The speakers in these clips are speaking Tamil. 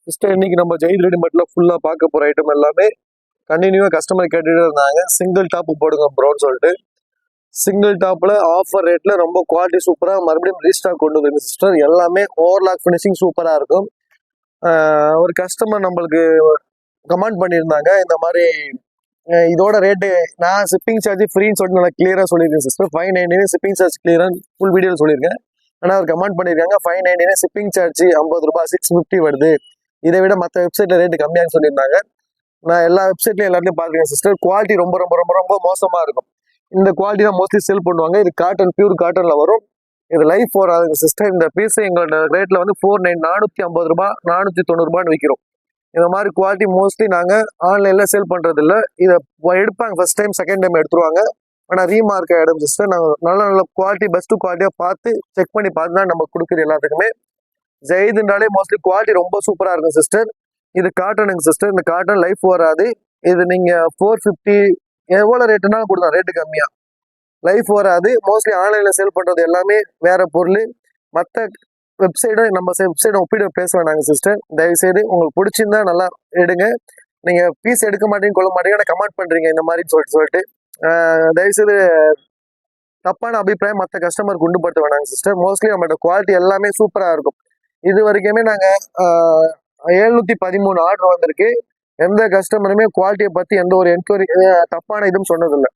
சிஸ்டர் இன்னைக்கு நம்ம ஜெயித் ரெடிமேட்ல ஃபுல்லா பார்க்க போற ஐட்டம் எல்லாமே கண்டினியூவா கஸ்டமர் கேட்டுட்டு இருந்தாங்க. சிங்கிள் டாப் போடுங்க ப்ரோன்னு சொல்லிட்டு சிங்கிள் டாப்ல ஆஃபர் ரேட்ல ரொம்ப குவாலிட்டி சூப்பரா மறுபடியும் ரீஸ்டாக் கொண்டு வந்து சிஸ்டர். எல்லாமே ஓவர்லாக் ஃபினிஷிங் சூப்பரா இருக்கும். ஒரு கஸ்டமர் நம்மளுக்கு கமெண்ட் பண்ணியிருந்தாங்க இந்த மாதிரி இதோட ரேட்டு நான் ஷிப்பிங் சார்ஜ் ஃப்ரீன்னு சொல்லிட்டு நல்லா கிளியரா சொல்லியிருக்கேன் சிஸ்டர். 599 ஷிப்பிங் சார்ஜ் கிளியரா ஃபுல் வீடியோவில் சொல்லியிருக்கேன். ஆனால் அவர் கமெண்ட் பண்ணியிருக்காங்க 599 ஷிப்பிங் சார்ஜ் 50 ரூபாய் 650 வருது, இதை விட மற்ற வெப்சைட்ல ரேட்டு கம்மியான்னு சொல்லியிருந்தாங்க. நான் எல்லா வெப்சைட்லயும் எல்லாத்தையும் பார்த்துருக்கேன் சிஸ்டர். குவாலிட்டி ரொம்ப ரொம்ப ரொம்ப ரொம்ப மோசமா இருக்கும். இந்த குவாலிட்டி தான் மோஸ்ட்லி செல் பண்ணுவாங்க. இது காட்டன், பியூர் காட்டன்ல வரும். இது லைஃப் வராதுங்க சிஸ்டர். இந்த பீஸ் எங்களோட ரேட்ல வந்து 450 ரூபாய் 490 ரூபான்னு விற்கிறோம். இந்த மாதிரி குவாலிட்டி மோஸ்ட்லி நாங்க ஆன்லைன்ல சேல் பண்றது இல்லை. இதை எடுப்பாங்க ஃபர்ஸ்ட் டைம், செகண்ட் டைம் எடுத்துருவாங்க. ஆனால் ரீமார்க் ஆயிடும் சிஸ்டர். நாங்கள் நல்ல நல்ல குவாலிட்டி பெஸ்ட் குவாலிட்டியா பார்த்து செக் பண்ணி பார்த்து தான் நம்ம கொடுக்குறது எல்லாத்துக்குமே. ஜெயிதுன்றாலே மோஸ்ட்லி குவாலிட்டி ரொம்ப சூப்பரா இருக்கும் சிஸ்டர். இது காட்டனுங்க சிஸ்டர். இந்த காட்டன் லைஃப் வராது. இது நீங்க 450 எவ்வளவு ரேட்டுனாலும் கொடுத்தா ரேட்டு கம்மியா லைஃப் வராது. மோஸ்ட்லி ஆன்லைன்ல சேல் பண்றது எல்லாமே வேற பொருள். மற்ற வெப்சைடும் நம்ம வெப்சைடும் ஒப்பிட பேச வேணாங்க சிஸ்டர். தயவுசெய்து உங்களுக்கு பிடிச்சிருந்தா நல்லா எடுங்க. நீங்க பீஸ் எடுக்க மாட்டீங்க கொள்ள மாட்டீங்க, கமெண்ட் பண்றீங்க இந்த மாதிரி சொல்லிட்டு தயவுசெய்து தப்பான அபிப்பிராயம் மற்ற கஸ்டமருக்கு உண்டுபடுத்த வேணாங்க சிஸ்டர். மோஸ்ட்லி நம்மளோட குவாலிட்டி எல்லாமே சூப்பரா இருக்கும். இது வரைக்குமே நாங்க 713 ஆர்டர் வந்திருக்கு. எந்த கஸ்டமருமே குவாலிட்டியை பத்தி எந்த ஒரு என்கொயரி தப்பான இதுவும் சொன்னதில்லை.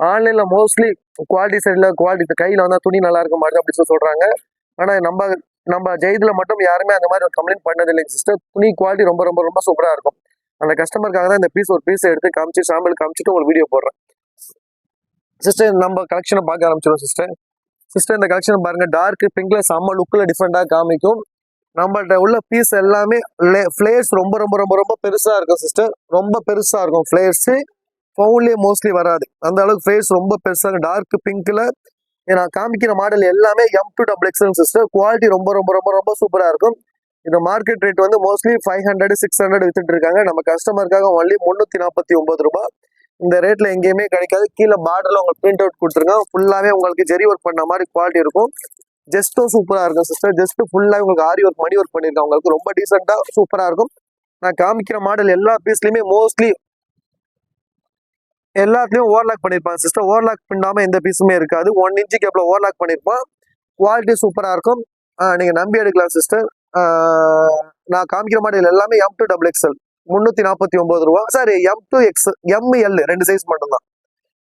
ஆன்லைன்ல மோஸ்ட்லி குவாலிட்டி சைட்ல குவாலிட்டி கையில வந்தா துணி நல்லா இருக்க மாதிரி அப்படி சொல்றாங்க. ஆனா நம்ம ஜெயிதுல மட்டும் யாருமே அந்த மாதிரி கம்ப்ளைண்ட் பண்ணதில்லை சிஸ்டர். துணி குவாலிட்டி ரொம்ப ரொம்ப ரொம்ப சூப்பரா இருக்கும். அந்த கஸ்டமருக்காக தான் இந்த ஒரு பீஸ் எடுத்து காமிச்சு சாம்பிள் காமிச்சிட்டு உங்களுக்கு வீடியோ போடுறேன் சிஸ்டர். நம்ம கலெக்ஷனை பார்க்க ஆரம்பிச்சிடும் சிஸ்டர். இந்த கலெக்ஷன் பாருங்க, டார்க் பிங்க்ல செம்ம லுக்ல டிஃப்ரெண்டா காமிக்கும். நம்மள்ட்ட உள்ள பீஸ் எல்லாமே ஃபிளேர்ஸ் ரொம்ப ரொம்ப ரொம்ப ரொம்ப பெருசா இருக்கும் சிஸ்டர். ரொம்ப பெருசா இருக்கும் ஃபிளேர்ஸ். ஃபவுன்லயே மோஸ்ட்லி வராது. அந்த அளவுக்கு ஃபிளேர்ஸ் ரொம்ப பெருசா டார்க் பிங்க்ல நான் காமிக்கிற மாடல் எல்லாமே M2 XXL சிஸ்டர். குவாலிட்டி ரொம்ப ரொம்ப ரொம்ப ரொம்ப சூப்பரா இருக்கும். இந்த மார்க்கெட் ரேட் வந்து மோஸ்ட்லி 500 600 வித்துட்டு இருக்காங்க. நம்ம கஸ்டமருக்காக ஒன்லி 349 ரூபாய். இந்த ரேட்ல எங்கேயுமே கிடைக்காது. கீழே பார்டர்ல உங்களுக்கு பிரிண்ட் அவுட் கொடுத்துருங்க. ஃபுல்லாவே உங்களுக்கு ஜெரி ஒர்க் பண்ண மாதிரி குவாலிட்டி இருக்கும். ஜஸ்ட்டும் சூப்பரா இருக்கும் சிஸ்டர். ஜஸ்ட் ஃபுல்லா உங்களுக்கு ஆரி ஒர்க் மணி ஒர்க் பண்ணிருக்காங்க. உங்களுக்கு ரொம்ப டீசெண்டா சூப்பரா இருக்கும். நான் காமிக்கிற மாடல் எல்லா பீஸ்லயுமே மோஸ்ட்லி எல்லாத்துலயும் ஓவர்லாக் பண்ணிருப்பாங்க சிஸ்டர். ஓவர்லாக் பண்ணாம எந்த பீஸுமே இருக்காது. 1 இன்ச்சு கேப்ல ஓவர்லாக் பண்ணிருப்பான். குவாலிட்டி சூப்பரா இருக்கும். நீங்க நம்பி எடுக்கலாம் சிஸ்டர். நான் காமிக்கிற மாடல் எல்லாமே M2 XXL 349 ரூபா. சாரி M2X ML 2 சைஸ் மட்டும் தான்.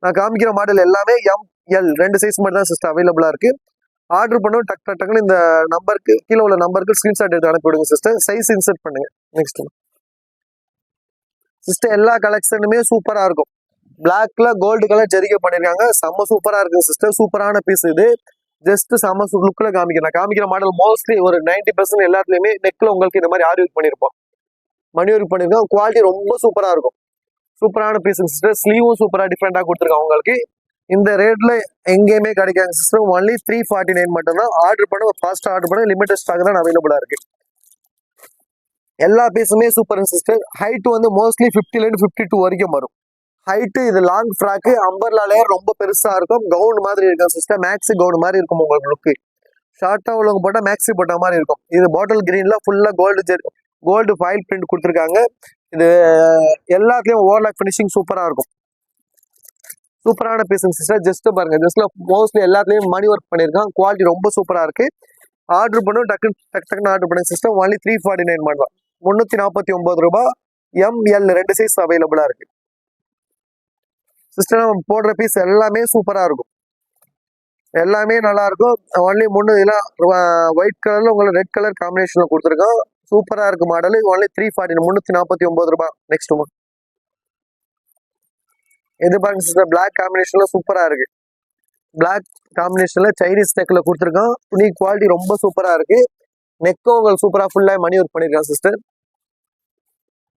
நான் காமிக்கிற மாடல் எல்லாமே ML 2 சைஸ் மட்டும் தான் சிஸ்டர் அவைலபிளா இருக்கு. ஆர்டர் பண்ணுவோம். டக்குன்னு இந்த நம்பருக்கு கீழே உள்ள நம்பருக்கு ஸ்கிரீன்ஷாட் எடுத்து அனுப்பிவிடுங்க சிஸ்டர். சைஸ் இன்சர்ட் பண்ணுங்க. நெக்ஸ்ட் சிஸ்டர் எல்லா கலெக்ஷனுமே சூப்பரா இருக்கும். பிளாக்ல கோல்டு கலர் ஜெரிகை பண்ணிருக்காங்க. செம்ம சூப்பரா இருக்கு சிஸ்டர். சூப்பரான பீஸ் இது. ஜஸ்ட் செம்ம லுக்ல காமிக்கிறேன். காமிக்கிற மாடல் மோஸ்ட்லி ஒரு 90% எல்லாத்துலயுமே நெக்ல உங்களுக்கு இந்த மாதிரி ஆரி ஒர்க் பண்ணிருப்போம், மணி ஒர்க் பண்ணிருக்கோம். குவாலிட்டி ரொம்ப சூப்பரா இருக்கும். சூப்பரான பீஸ் சிஸ்டர். ஸ்லீவும் சூப்பரா டிஃப்ரெண்டா கொடுத்துருக்காங்க உங்களுக்கு. இந்த ரேட்ல எங்கேயுமே கிடைக்காது சிஸ்டர். ஒன்லி 349 மட்டும் தான். ஆர்டர் பண்ண ஃபாஸ்ட் ஆர்டர் பண்ண லிமிடெட் ஸ்டாக் தான் அவைலபிளா இருக்கு. எல்லா பீஸுமே சூப்பர் சிஸ்டர். ஹைட் வந்து மோஸ்ட்லி 50ல இருந்து 52 வரைக்கும் வரும். ஹைட்டு இது லாங் ஃப்ராக் அம்பர்லா லேயர் ரொம்ப பெருசா இருக்கும். கவுன் மாதிரி இருக்கும் சிஸ்டர். மேக்ஸி கவுன் மாதிரி இருக்கும் உங்களுக்கு லுக்கு. ஷார்ட்டா உள்ளவங்க போட்டா மேக்ஸி போட்ட மாதிரி இருக்கும். இது பாட்டில் கிரீன்ல ஃபுல்லா கோல்டு ஃபாயில் பிரிண்ட் கொடுத்துருக்காங்க. இது எல்லாத்துலயும் ஓவர்லாக் ஃபினிஷிங் சூப்பரா இருக்கும். சூப்பரான பீஸ் சிஸ்டர். ஜஸ்ட் பாருங்க, ஜஸ்ட்ல மோஸ்ட்லி எல்லாத்துலயும் மணி ஒர்க் பண்ணிருக்கான். குவாலிட்டி ரொம்ப சூப்பரா இருக்கு. ஆர்டர் பண்ணும் டக்குன்னு ஆர்டர் பண்ணுங்க சிஸ்டர். ஒன்லி 349 பண்ணலாம். 349 ரூபாய். ML 2 சைஸ் அவைலபிளா இருக்கு சிஸ்டர். நம்ம போடுற பீஸ் எல்லாமே சூப்பரா இருக்கும். எல்லாமே நல்லா இருக்கும். ஒன்லி 3 இதெல்லாம் ஒயிட் கலர்ல உங்களுக்கு ரெட் கலர் காம்பினேஷன்ல கொடுத்துருக்கோம். சூப்பரா இருக்கு மாடல். ஒன்லி 349 ரூபாய். நெக்ஸ்ட் இது பாருங்க சிஸ்டர். பிளாக் காம்பினேஷன்ல சூப்பரா இருக்கு. பிளாக் காம்பினேஷன்ல சைனீஸ் நெக்ல கொடுத்துருக்கோம். துணி குவாலிட்டி ரொம்ப சூப்பரா இருக்கு. நெக்கும் உங்களுக்கு சூப்பரா ஃபுல்லா மணி ஒர்க் பண்ணிருக்கான் சிஸ்டர்.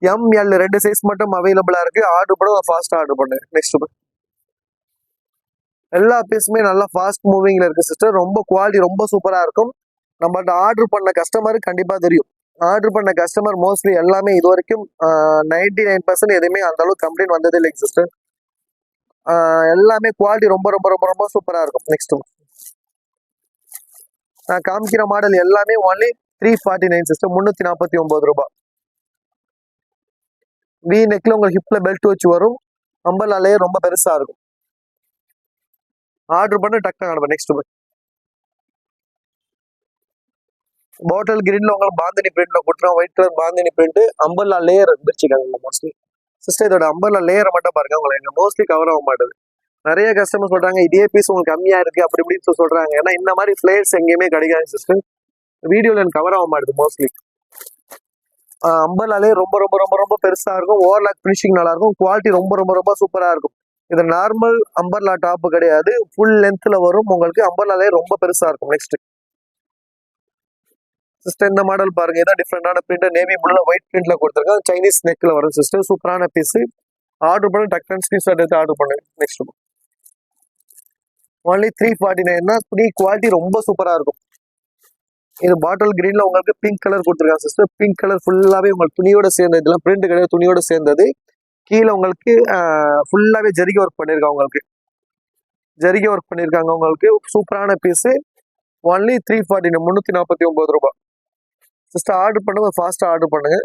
ML 2 சைஸ் மட்டும் அவைலபிளா இருக்கு. ஆர்டர் பண்ண ஃபாஸ்ட் ஆர்டர் பண்ணு. நெக்ஸ்ட் எல்லா பீஸுமே நல்லா ஃபாஸ்ட் மூவிங்ல இருக்கு சிஸ்டர். ரொம்ப குவாலிட்டி ரொம்ப சூப்பரா இருக்கும். நம்மள்ட்ட ஆர்டர் பண்ண கஸ்டமர் கண்டிப்பா தெரியும். ஆர்டர் பண்ண கஸ்டமர் மோஸ்ட்லி எல்லாமே இது வரைக்கும் 99% எதுவுமே அந்த அளவுக்கு கம்ப்ளைண்ட் வந்ததே இல்லைங்க சிஸ்டர். எல்லாமே குவாலிட்டி ரொம்ப ரொம்ப ரொம்ப ரொம்ப சூப்பரா இருக்கும். நெக்ஸ்ட் நான் காமிக்கிற மாடல் எல்லாமே ஒன்லி 349 சிஸ்டர். 349 ரூபாய். வி நெக்ல உங்களுக்கு ஹிப்ல பெல்ட் வச்சு வரும். அம்பர்லா லேயர் ரொம்ப பெருசா இருக்கும். ஆர்டர் பண்ண டக்குனு ஆர்டர். நெக்ஸ்ட் பாட்டில் கிரீன்ல உங்களுக்கு பாந்தினி பிரிண்ட்ல கொடுத்துருவோம். White colour bandhani print umbrella layer வச்சிருக்காங்க மோஸ்ட்லி. சிஸ்டர் இதோட அம்பர்லா லேயரை மட்டும் பாருங்க, உங்களுக்கு மோஸ்ட்லி கவர் ஆக மாட்டேது. நிறைய கஸ்டமர் சொல்றாங்க இதே பீஸ் உங்களுக்கு கம்மியா இருக்கு அப்படி இப்படின்னு சொல்றாங்க. ஏன்னா இந்த மாதிரி ஃபிளேர்ஸ் எங்கேயுமே கிடைக்காது சிஸ்டர். வீடியோல எனக்கு கவர் ஆக மாட்டேது மோஸ்ட்லி. அம்பர்லாலே ரொம்ப ரொம்ப ரொம்ப ரொம்ப பெருசா இருக்கும். ஓவர்லாக் ஃபினிஷிங் நல்லா இருக்கும். குவாலிட்டி ரொம்ப ரொம்ப ரொம்ப சூப்பரா இருக்கும். இது நார்மல் அம்பர்லா டாப் கிடையாது, ஃபுல் லென்த்ல வரும். உங்களுக்கு அம்பர்லாலே ரொம்ப பெருசா இருக்கும். நெக்ஸ்ட் சிஸ்டர் இந்த மாடல் பாருங்க, இதான் டிஃப்ரெண்டான பிரிண்ட். நேவி ப்ளூல ஒயிட் பிரிண்ட்ல கொடுத்துருக்கேன். சைனீஸ் நெக்ல வரும் சிஸ்டர். சூப்பரான பீஸ். ஆர்டர் பண்ணி டக்குனு ஸ்கிரீன்ஷாட் எடுத்து ஆர்டர் பண்ணுங்க. நெக்ஸ்ட் ஒன்லி 349 தான். துணி குவாலிட்டி ரொம்ப சூப்பரா இருக்கும். இது பாட்டில் கிரீன்ல உங்களுக்கு பிங்க் கலர் கொடுத்துருக்காங்க சிஸ்டர். பிங்க் கலர் ஃபுல்லாவே உங்களுக்கு துணியோட சேர்ந்தது. இதெல்லாம் பிரிண்ட் கிடையாது, துணியோட சேர்ந்தது. கீழே உங்களுக்கு ஃபுல்லாவே ஜரிகை ஒர்க் பண்ணிருக்காங்க. உங்களுக்கு ஜரிகை ஒர்க் பண்ணிருக்காங்க. உங்களுக்கு சூப்பரான பீஸ். ஒன்லி 349 349 ரூபாய். சிஸ்டர் ஆர்டர் பண்ணுங்க, ஃபாஸ்டா ஆர்டர் பண்ணுங்க.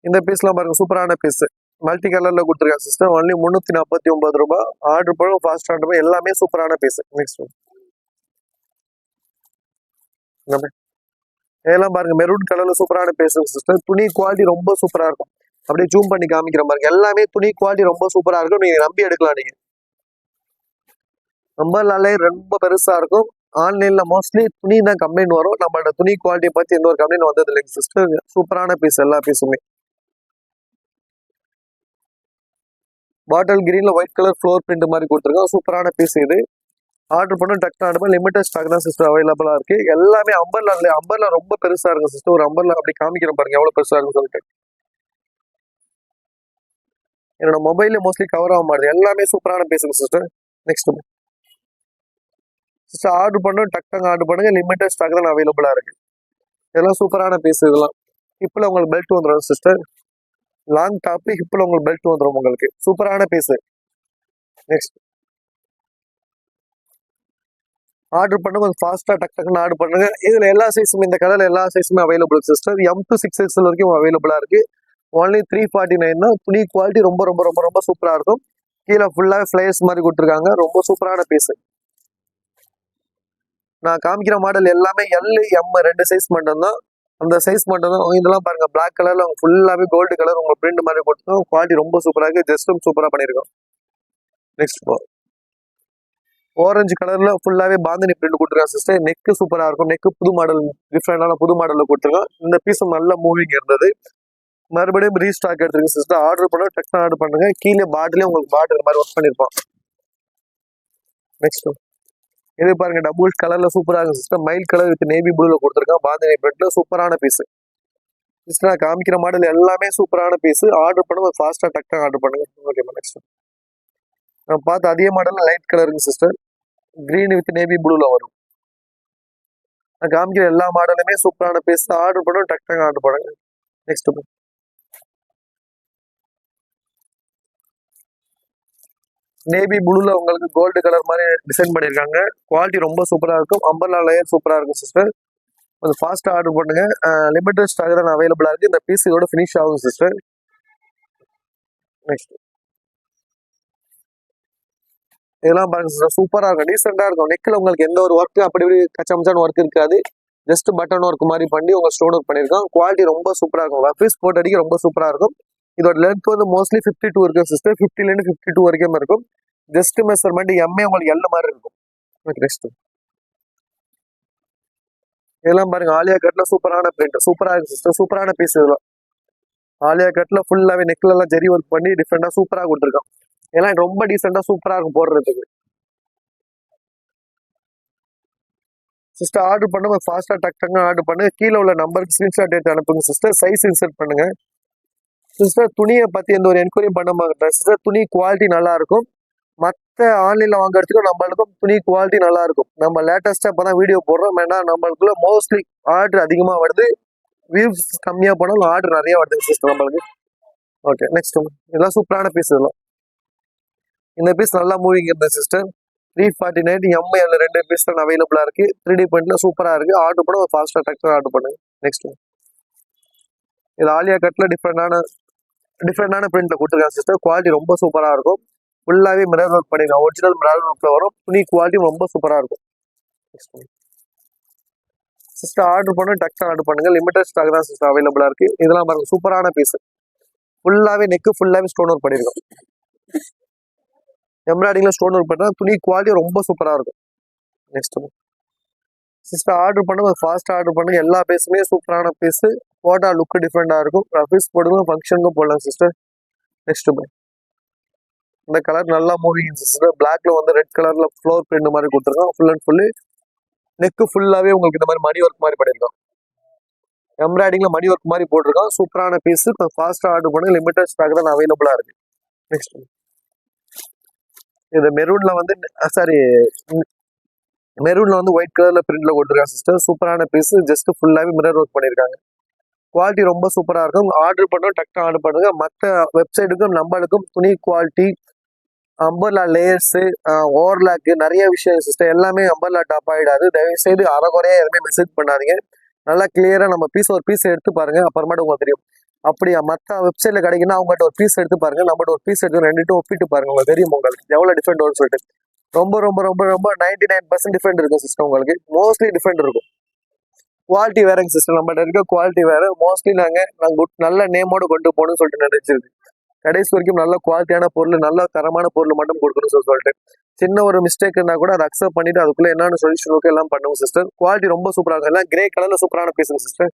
இந்த பீஸ்லாம் பாருங்க, சூப்பரான பீஸ். மல்டி கலர்ல கொடுத்துருக்காங்க சிஸ்டர். ஒன்லி 349 ரூபாய். ஆர்டர் பண்ணுங்க, ஃபாஸ்ட் ஆர்டர் பண்ணுங்க. எல்லாமே சூப்பரான பீஸ். நெக்ஸ்ட் இதெல்லாம் பாருங்க, மெரூன் கலர்ல சூப்பரான பீஸ் சிஸ்டர். துணி குவாலிட்டி ரொம்ப சூப்பரா இருக்கும். அப்படியே ஜூம் பண்ணி காமிக்கிற பாருங்க. எல்லாமே துணி குவாலிட்டி ரொம்ப சூப்பரா இருக்கும். நீங்க நம்பி எடுக்கலாம். நீங்க நம்பர்லாலே ரொம்ப பெருசா இருக்கும். ஆன்லைன்ல மோஸ்ட்லி துணி தான் கம்ப்ளைண்ட் வரும். நம்மளோட துணி குவாலிட்டியை பத்தி எந்த ஒரு கம்ப்ளைண்ட் வந்தது இல்லைங்க சிஸ்டர். சூப்பரான பீஸ், எல்லா பீஸுமே. பாட்டில் கிரீன்ல ஒயிட் கலர் ஃப்ளோர் பிரிண்ட் மாதிரி கொடுத்துருக்கோம். சூப்பரான பீஸ் இது. ஆர்டர் பண்ண டக்குனு ஆர்டர் லிமிடெட் ஸ்டாக் தான் சிஸ்டர் அவைலபிளா இருக்கு. எல்லாமே அம்பர்லா ரொம்ப பெருசா இருக்கும் சிஸ்டர். ஒரு அம்பர்லா அப்படி காமிக்கிறேன் பாருங்க எவ்வளவு பெருசா இருக்குன்னு சொல்லிட்டு. என்னோட மொபைல்ல மோஸ்ட்லி கவர் ஆக மாட்டேது. எல்லாமே சூப்பரான பீஸுங்க சிஸ்டர். நெக்ஸ்ட் சிஸ்டர் ஆர்டர் பண்ண டக்குனு ஆர்டர் பண்ணுங்க. லிமிடெட் ஸ்டாக் தான் அவைலபிளா இருக்கு. இதெல்லாம் சூப்பரான பீஸ். இதெல்லாம் ஹிப்ல உங்களுக்கு பெல்ட் வந்துடும் சிஸ்டர். லாங் டாப் ஹிப்ல உங்களுக்கு பெல்ட் வந்துடும். உங்களுக்கு சூப்பரான பீஸ். நெக்ஸ்ட் ஆர்டர் பண்ணுங்க, கொஞ்சம் ஃபாஸ்டா டக்குன்னு ஆர்டர் பண்ணுங்க. இதுல எல்லா சைஸுமே, இந்த கலர்ல எல்லா சைஸுமே available sister. M to 6XL வரைக்கும் அவைலபிளா இருக்கு. ஒன்லி 349 தான். துணி குவாலிட்டி ரொம்ப ரொம்ப ரொம்ப ரொம்ப சூப்பரா இருக்கும். கீழே ஃபுல்லா ஃபிளையர்ஸ் மாதிரி கொடுத்துருக்காங்க. ரொம்ப சூப்பரான பீஸ். நான் காமிக்கிற மாடல் எல்லாமே LM 2 சைஸ் மட்டும் தான். அந்த சைஸ் மட்டும் தான். இதெல்லாம் பாருங்க, பிளாக் கலர்ல ஃபுல்லாவே கோல்டு கலர் உங்களுக்கு பிரிண்ட் மாதிரி கொடுத்துருக்கோம். குவாலிட்டி ரொம்ப சூப்பரா இருக்கு. ஜஸ்டும் சூப்பரா பண்ணிருக்கோம். நெக்ஸ்ட் ஆரஞ்சு கலர்ல ஃபுல்லாவே பாந்தினி பிரிண்ட் கொடுத்துருக்காங்க சிஸ்டர். நெக் சூப்பரா இருக்கும். நெக் புது மாடல், டிஃப்ரெண்டான புது மாடல்ல கொடுத்துருக்கோம். இந்த பீஸும் நல்ல மூவிங் இருந்தது. மறுபடியும் ரீஸ்டாக் எடுத்துருங்க சிஸ்டர். ஆர்டர் பண்ண டக்குனு ஆர்டர் பண்ணுங்க. கீழே பாட்டிலே உங்களுக்கு பாட்டில் மாதிரி ஒர்க் பண்ணிருப்போம். நெக்ஸ்ட் இது பாருங்க, டபுள் கலர்ல சூப்பரா இருக்கு சிஸ்டர். மைல் கலர் வித் நேவி ப்ளூல கொடுத்துருக்கோம். பாந்தினி பிரிண்ட்ல சூப்பரான பீஸ் சிஸ்டர். நான் காமிக்கிற மாடல் எல்லாமே சூப்பரான பீஸ். ஆர்டர் பண்ணுங்க, ஃபாஸ்டா டக்குனு ஆர்டர் பண்ணுங்க. ஓகே, நெக்ஸ்ட் நான் பார்த்து அதே மாடல் லைட் கலருங்க சிஸ்டர். கிரீன் வித் நேவி ப்ளூல வரும். நான் காமிக்கிற எல்லா மாடலுமே சூப்பரான பீஸ். ஆர்டர் பண்ணும், டக்குனு ஆர்டர் பண்ணுங்க. நெக்ஸ்ட் நேவி ப்ளூல உங்களுக்கு கோல்டு கலர் மாதிரி டிசைன் பண்ணியிருக்காங்க. குவாலிட்டி ரொம்ப சூப்பரா இருக்கும். அம்பர்லா லேயர் சூப்பரா இருக்கும் சிஸ்டர். கொஞ்சம் ஃபாஸ்டா ஆர்டர் பண்ணுங்க. லிமிடெட் ஸ்டாக் தான் அவைலபிளா இருக்கு. இந்த பீஸ் இதோட ஃபினிஷ் ஆகும் சிஸ்டர். நெக்ஸ்ட் இதெல்லாம் பாருங்க சிஸ்டர், சூப்பரா இருக்கும், டீசெண்டா இருக்கும். நெக்ல உங்களுக்கு எந்த ஒரு ஒர்க் அப்படி இப்படி கச்சமச்சான ஒர்க் இருக்காது. ஜஸ்ட் பட்டன் ஒர்க் மாதிரி பண்ணி உங்க ஸ்டோன் ஒர்க் பண்ணிருக்கோம். குவாலிட்டி ரொம்ப சூப்பரா இருக்கும். பீஸ் போட்டு அடிக்க ரொம்ப சூப்பரா இருக்கும். இதோட லென்த் வந்து மோஸ்ட்லி 52 இருக்கும் சிஸ்டர். 50 52 வரைக்கும் இருக்கும். ஜஸ்ட் மெஷர்மெண்ட் எம்ஏ உங்களுக்கு எல் மாதிரி இருக்கும். நெக்ஸ்ட் இதெல்லாம் பாருங்க, ஆலியா கட்ல சூப்பரான பிரிண்ட், சூப்பரா இருக்கு சிஸ்டர். சூப்பரான பீஸ் இதெல்லாம். ஆலியா கட்ல ஃபுல்லாவே நெக்ல எல்லாம் ஜெரி ஒர்க் பண்ணி டிஃப்ரெண்டா சூப்பரா கொடுத்துருக்கோம். இதெல்லாம் ரொம்ப டீசெண்டா சூப்பரா இருக்கும் போடுறதுக்கு. சிஸ்டர் ஆர்டர் பண்ணுங்க, ஃபாஸ்டா டக்குன்னு ஆர்டர் பண்ணுங்க. கீழே உள்ள நம்பருக்கு ஸ்கிரீன்ஷாட் எடுத்து அனுப்புங்க சிஸ்டர். சைஸ் இன்சர்ட் பண்ணுங்க சிஸ்டர். துணியை பத்தி எந்த ஒரு என்கொயரி பண்ண மாட்டேன் சிஸ்டர். துணி குவாலிட்டி நல்லா இருக்கும். மற்ற ஆன்லைன்ல வாங்குறதுக்கும் நம்மளுக்கும் துணி குவாலிட்டி நல்லா இருக்கும். நம்ம லேட்டஸ்டா இப்பதான் வீடியோ போடுறோம். ஏன்னா நம்மளுக்குள்ள மோஸ்ட்லி ஆர்டர் அதிகமா வருது. வியூஸ் கம்மியா போனாலும் ஆர்டர் நிறைய வருது சிஸ்டர் நம்மளுக்கு. ஓகே, நெக்ஸ்ட் இதெல்லாம் சூப்பரான பீஸ். இதெல்லாம் இந்த பீஸ் நல்லா மூவிங் இருந்தது சிஸ்டர். 349 எம்ஐல 2 பீஸ் தான் அவைலபிளா இருக்கு. 3D பிரிண்ட்ல சூப்பரா இருக்கு. ஆர்டர் பண்ண ஒரு ஃபாஸ்டா டக்குனு ஆர்டர் பண்ணுங்க. நெக்ஸ்ட் இது ஆலியா கட்ல டிஃப்ரெண்டான பிரிண்ட்ல கொடுத்துருக்காங்க சிஸ்டர். குவாலிட்டி ரொம்ப சூப்பரா இருக்கும். ஃபுல்லாவே மிரர் ஒர்க் பண்ணிருக்காங்க. ஒரிஜினல் மிரர் ஒர்க்ல வரும். துணி குவாலிட்டி ரொம்ப சூப்பரா இருக்கும். சிஸ்டர் ஆர்டர் பண்ண டக்குனு ஆர்டர் பண்ணுங்க. லிமிடெட் ஸ்டாக் தான் சிஸ்டர் அவைலபிளா இருக்கு. இதெல்லாம் பாருங்க சூப்பரான பீஸ். ஃபுல்லாவே நெக்கு ஃபுல்லாவே ஸ்டோன் ஒர்க் பண்ணிருக்கோம். எம்ப்ராய்டிங்ல ஸ்டோன் ஒர்க் பண்ணா துணி குவாலிட்டி ரொம்ப சூப்பரா இருக்கும். நெக்ஸ்ட் சிஸ்டர் ஆர்டர் பண்ணுங்க, ஃபாஸ்ட் ஆர்டர் பண்ணுங்க. எல்லா பீஸுமே சூப்பரான பீஸ். போட்டா லுக் டிஃப்ரெண்டா இருக்கும். பீஸ் போடுங்க, ஃபங்க்ஷனுக்கும் போடலாம் சிஸ்டர். நெக்ஸ்ட் இந்த கலர் நல்லா மூவிங் சிஸ்டர். பிளாக்ல வந்து ரெட் கலர்ல ஃப்ளோர் பிரிண்ட் மாதிரி கொடுத்துருக்கோம். ஃபுல் அண்ட் ஃபுல்லு நெக்கு ஃபுல்லாவே உங்களுக்கு இந்த மாதிரி மணி ஒர்க் மாதிரி பண்ணிருக்கோம். எம்ப்ராய்டிங்ல மணி ஒர்க் மாதிரி போட்டிருக்கோம். சூப்பரான பீஸ். ஃபாஸ்டா ஆர்டர் பண்ணுங்க. லிமிடெட் ஸ்டாக் தான் அவைலபிளா இருக்கு. நெக்ஸ்ட் இது மெரூன்ல வந்து மெரூன்ல வந்து ஒயிட் கலர்ல பிரிண்ட்ல கொடுத்துருக்காங்க சிஸ்டர். சூப்பரான பீஸ். ஜஸ்ட் ஃபுல்லாவே மிரர் ஒர்க் பண்ணிருக்காங்க. குவாலிட்டி ரொம்ப சூப்பரா இருக்கும். ஆர்டர் பண்ணோம் டக்குனு ஆர்டர் பண்ணுங்க. மற்ற வெப்சைட்டுக்கும் நம்மளுக்கும் துணி குவாலிட்டி, அம்பர்லா லேயர்ஸ், ஓவர்லாக் நிறைய விஷயம் சிஸ்டர். எல்லாமே அம்பர்லா டாப் ஆயிடாது. தயவு செய்து அறகுறையா எதுவுமே மெசேஜ் பண்ணாதீங்க. நல்லா கிளியரா நம்ம ஒரு பீஸ் எடுத்து பாருங்க. அப்புறமாட்டு உங்களுக்கு தெரியும். அப்படியா மற்ற வெப்சைட்ல கிடைக்குன்னா அவங்ககிட்ட ஒரு பீஸ் எடுத்து பாருங்க. நம்மகிட்ட ஒரு பீஸ் எடுத்து ரெண்டுட்டும் ஒப்பிட்டு பாருங்க. உங்களுக்கு தெரியும் உங்களுக்கு எவ்வளவு டிஃபரெண்ட் வரும்னு சொல்லிட்டு. ரொம்ப ரொம்ப ரொம்ப ரொம்ப 99% டிஃபரெண்ட் இருக்கும் சிஸ்டம். உங்களுக்கு மோஸ்ட்லி டிஃபரெண்ட் இருக்கும். குவாலிட்டி வேறங்க சிஸ்டம். நம்மகிட்ட இருக்க குவாலிட்டி வேற. மோஸ்ட்லி நாங்க நல்ல நேமோட கொண்டு போகணும்னு சொல்லிட்டு நினைச்சிருக்கு. கடைசி வரைக்கும் நல்ல குவாலிட்டியான பொருள், நல்ல தரமான பொருள் மட்டும் கொடுக்கணும்னு சொல்லிட்டு சின்ன ஒரு மிஸ்டேக் இருந்தா கூட அதை அக்செப்ட் பண்ணிட்டு அதுக்குள்ள என்னென்ன சொல்யூஷன் எல்லாம் பண்ணுவோம் சிஸ்டர். குவாலிட்டி ரொம்ப சூப்பரா இருக்கும். எல்லாம் கிரே கலர்ல சூப்பரான பீஸ் சிஸ்டர்.